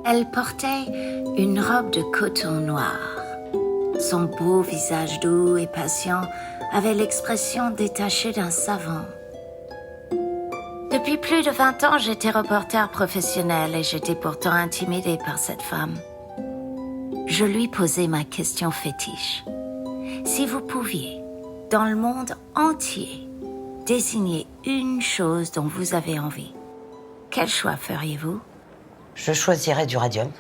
Elle portait une robe de coton noir. Son beau visage doux et patient avait l'expression détachée d'un savant. Depuis plus de 20 ans, j'étais reporter professionnel et j'étais pourtant intimidée par cette femme. Je lui posais ma question fétiche. Si vous pouviez, dans le monde entier, désigner une chose dont vous avez envie, quel choix feriez-vous? Je choisirais du radium.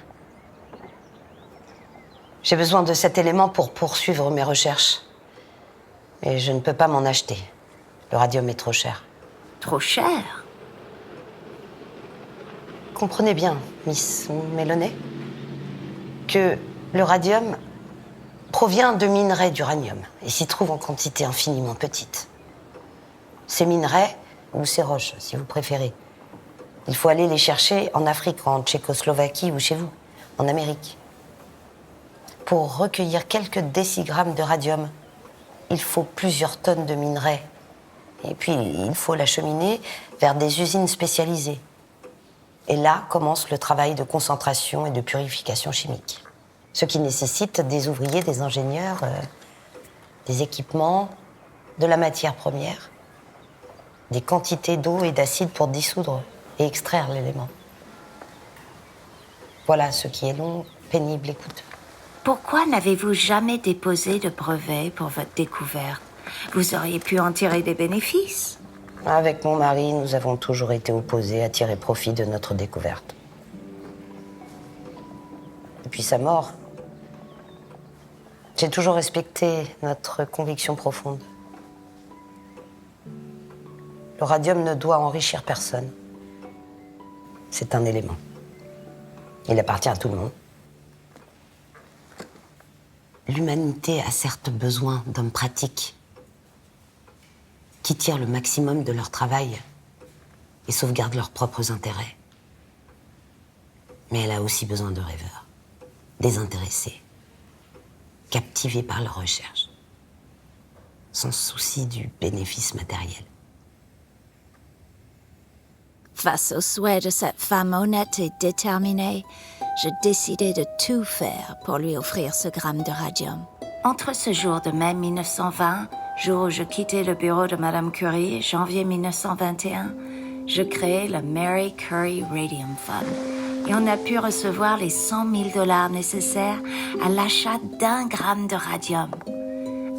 J'ai besoin de cet élément pour poursuivre mes recherches. Et je ne peux pas m'en acheter. Le radium est trop cher. Trop cher? Comprenez bien, Miss Melonnet, que le radium provient de minerais d'uranium et s'y trouve en quantité infiniment petite. Ces minerais, ou ces roches, si vous préférez, il faut aller les chercher en Afrique, en Tchécoslovaquie ou chez vous, en Amérique. Pour recueillir quelques décigrammes de radium, il faut plusieurs tonnes de minerais. Et puis, il faut l'acheminer vers des usines spécialisées. Et là commence le travail de concentration et de purification chimique. Ce qui nécessite des ouvriers, des ingénieurs, des équipements, de la matière première, des quantités d'eau et d'acide pour dissoudre et extraire l'élément. Voilà ce qui est long, pénible et coûteux. Pourquoi n'avez-vous jamais déposé de brevet pour votre découverte? Vous auriez pu en tirer des bénéfices. Avec mon mari, nous avons toujours été opposés à tirer profit de notre découverte. Depuis sa mort, j'ai toujours respecté notre conviction profonde. Le radium ne doit enrichir personne. C'est un élément. Il appartient à tout le monde. L'humanité a certes besoin d'hommes pratiques qui tirent le maximum de leur travail et sauvegardent leurs propres intérêts. Mais elle a aussi besoin de rêveurs, désintéressés, captivés par leur recherche, sans souci du bénéfice matériel. Face au souhait de cette femme honnête et déterminée, je décidai de tout faire pour lui offrir ce gramme de radium. Entre ce jour de mai 1920, jour où je quittais le bureau de Madame Curie, et janvier 1921, je créai le Mary Curie Radium Fund et on a pu recevoir les 100 000 $ nécessaires à l'achat d'1 gramme de radium.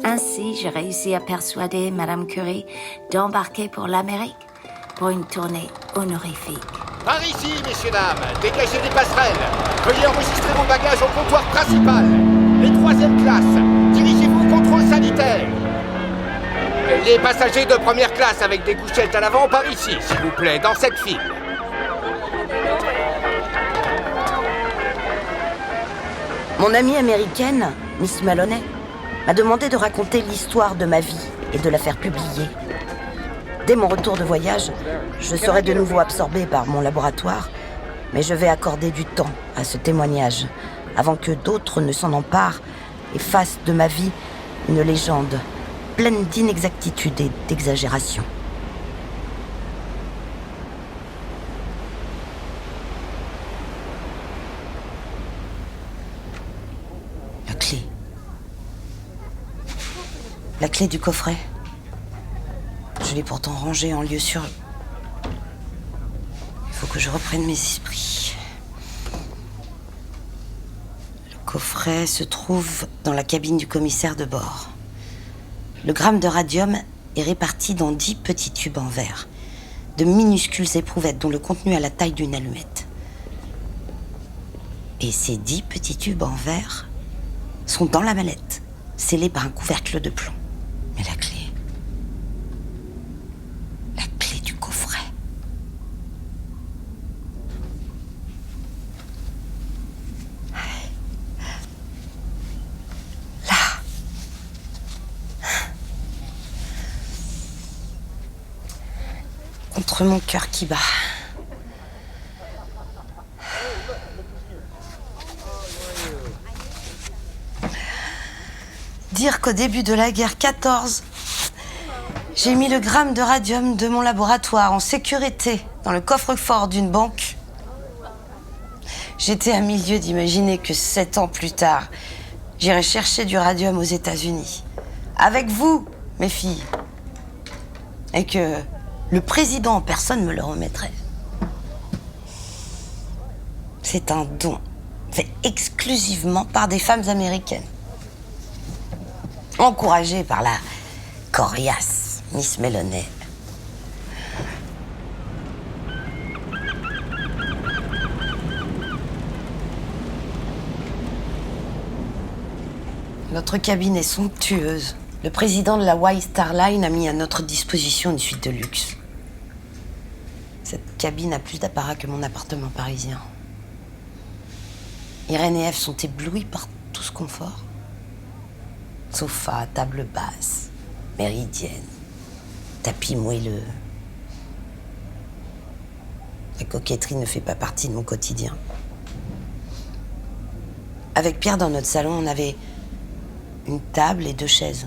Ainsi, j'ai réussi à persuader Madame Curie d'embarquer pour l'Amérique pour une tournée honorifique. Par ici, messieurs, dames, dégagez des passerelles. Veuillez enregistrer vos bagages au comptoir principal. Les 3e classes, dirigez-vous au contrôle sanitaire. Les passagers de première classe avec des couchettes à l'avant, par ici, s'il vous plaît, dans cette file. Mon amie américaine, Miss Melonnet, m'a demandé de raconter l'histoire de ma vie et de la faire publier. Dès mon retour de voyage, je serai de nouveau absorbée par mon laboratoire, mais je vais accorder du temps à ce témoignage avant que d'autres ne s'en emparent et fassent de ma vie une légende pleine d'inexactitudes et d'exagérations. La clé. La clé du coffret. Je l'ai pourtant rangée en lieu sûr. Il faut que je reprenne mes esprits. Le coffret se trouve dans la cabine du commissaire de bord. Le gramme de radium est réparti dans 10 petits tubes en verre, de minuscules éprouvettes dont le contenu a la taille d'une allumette. Et ces 10 petits tubes en verre sont dans la mallette, scellés par un couvercle de plomb. Mais la clé du coffret. Là. Contre mon cœur qui bat. Dire qu'au début de la guerre 14, j'ai mis le gramme de radium de mon laboratoire en sécurité dans le coffre-fort d'une banque. J'étais à milieu d'imaginer que 7 ans plus tard, j'irais chercher du radium aux États-Unis. Avec vous, mes filles. Et que le président en personne me le remettrait. C'est un don fait exclusivement par des femmes américaines. Encouragées par la coriace Miss Meloney. Notre cabine est somptueuse. Le président de la White Star Line a mis à notre disposition une suite de luxe. Cette cabine a plus d'apparat que mon appartement parisien. Irène et Ève sont éblouies par tout ce confort. Sofa, table basse, méridienne, tapis moelleux. La coquetterie ne fait pas partie de mon quotidien. Avec Pierre, dans notre salon, on avait une table et 2 chaises.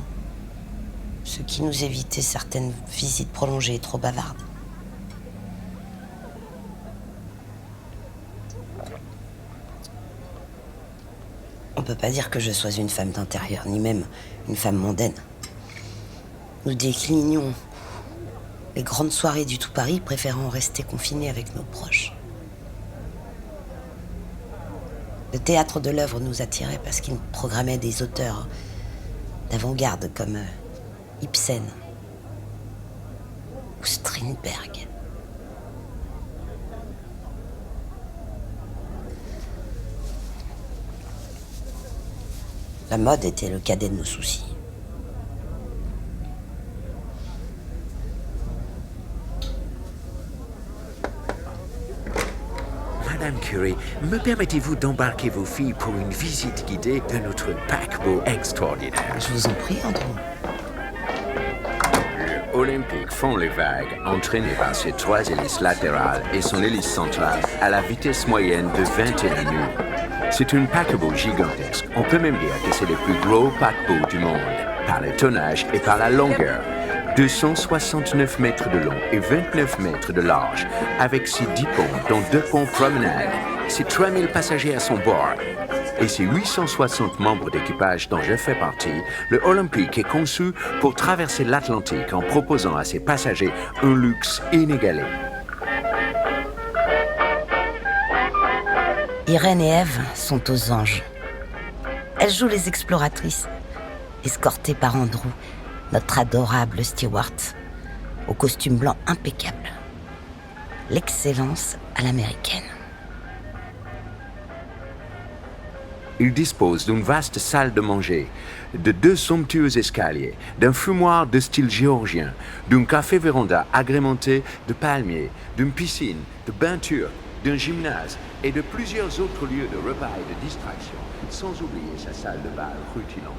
Ce qui nous évitait certaines visites prolongées et trop bavardes. On peut pas dire que je sois une femme d'intérieur, ni même une femme mondaine. Nous déclinions les grandes soirées du tout Paris, préférant rester confinés avec nos proches. Le théâtre de l'œuvre nous attirait parce qu'il programmait des auteurs d'avant-garde comme Ibsen ou Strindberg. La mode était le cadet de nos soucis. Madame Curie, me permettez-vous d'embarquer vos filles pour une visite guidée de notre paquebot extraordinaire? Je vous en prie, Andrew. Le Olympique fond les vagues, entraîné par ses 3 hélices latérales et son hélice centrale à la vitesse moyenne de 21 nœuds. C'est un paquebot gigantesque. On peut même dire que c'est le plus gros paquebot du monde, par le tonnage et par la longueur. 269 mètres de long et 29 mètres de large, avec ses 10 ponts, dont 2 ponts promenades, ses 3000 passagers à son bord et ses 860 membres d'équipage dont je fais partie, le Olympique est conçu pour traverser l'Atlantique en proposant à ses passagers un luxe inégalé. Irène et Ève sont aux anges. Elles jouent les exploratrices, escortées par Andrew, notre adorable steward, au costume blanc impeccable. L'excellence à l'américaine. Il dispose d'une vaste salle de manger, de 2 somptueux escaliers, d'un fumoir de style géorgien, d'un café-véranda agrémenté de palmiers, d'une piscine, de bains turcs, d'un gymnase et de plusieurs autres lieux de repas et de distraction, sans oublier sa salle de bal rutilante.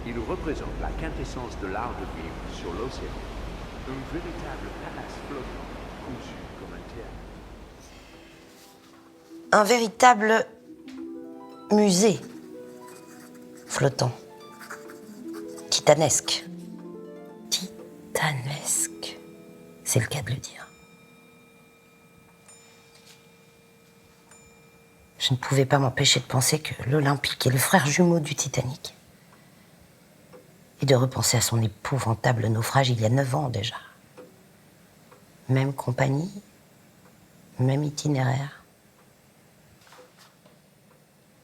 Il représente la quintessence de l'art de vivre sur l'océan, un véritable palace flottant, conçu comme un théâtre. Un véritable musée flottant. Titanesque. Titanesque. C'est le cas de le dire. Je ne pouvais pas m'empêcher de penser que l'Olympique est le frère jumeau du Titanic. Et de repenser à son épouvantable naufrage il y a 9 ans déjà. Même compagnie, même itinéraire.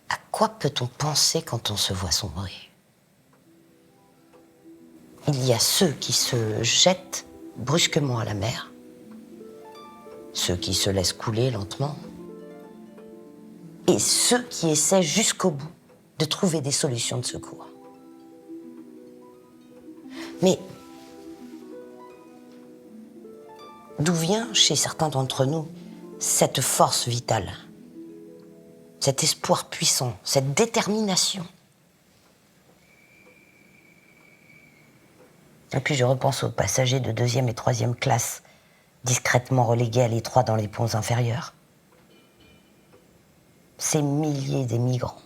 À quoi peut-on penser quand on se voit sombrer? Il y a ceux qui se jettent brusquement à la mer, ceux qui se laissent couler lentement, et ceux qui essaient jusqu'au bout de trouver des solutions de secours. Mais d'où vient, chez certains d'entre nous, cette force vitale, cet espoir puissant, cette détermination? Et puis je repense aux passagers de 2e et 3e classe, discrètement relégués à l'étroit dans les ponts inférieurs. Ces milliers d'émigrants,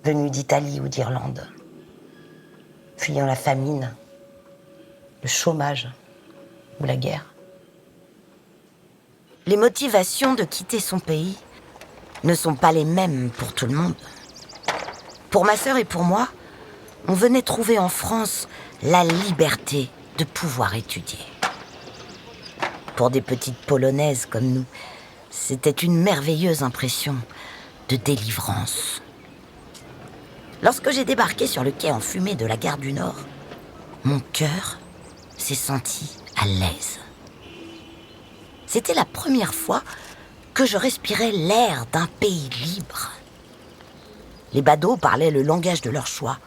venus d'Italie ou d'Irlande, fuyant la famine, le chômage ou la guerre. Les motivations de quitter son pays ne sont pas les mêmes pour tout le monde. Pour ma sœur et pour moi, on venait trouver en France la liberté de pouvoir étudier. Pour des petites Polonaises comme nous, c'était une merveilleuse impression de délivrance. Lorsque j'ai débarqué sur le quai enfumé de la gare du Nord, mon cœur s'est senti à l'aise. C'était la première fois que je respirais l'air d'un pays libre. Les badauds parlaient le langage de leur choix.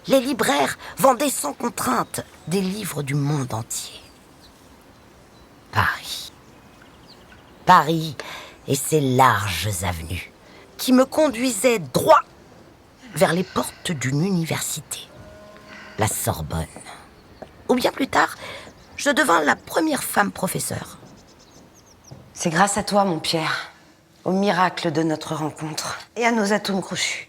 Les libraires vendaient sans contrainte des livres du monde entier. Paris. Paris et ses larges avenues qui me conduisaient droit vers les portes d'une université, la Sorbonne. Ou bien plus tard, je devins la première femme professeure. C'est grâce à toi, mon Pierre, au miracle de notre rencontre et à nos atomes crochus.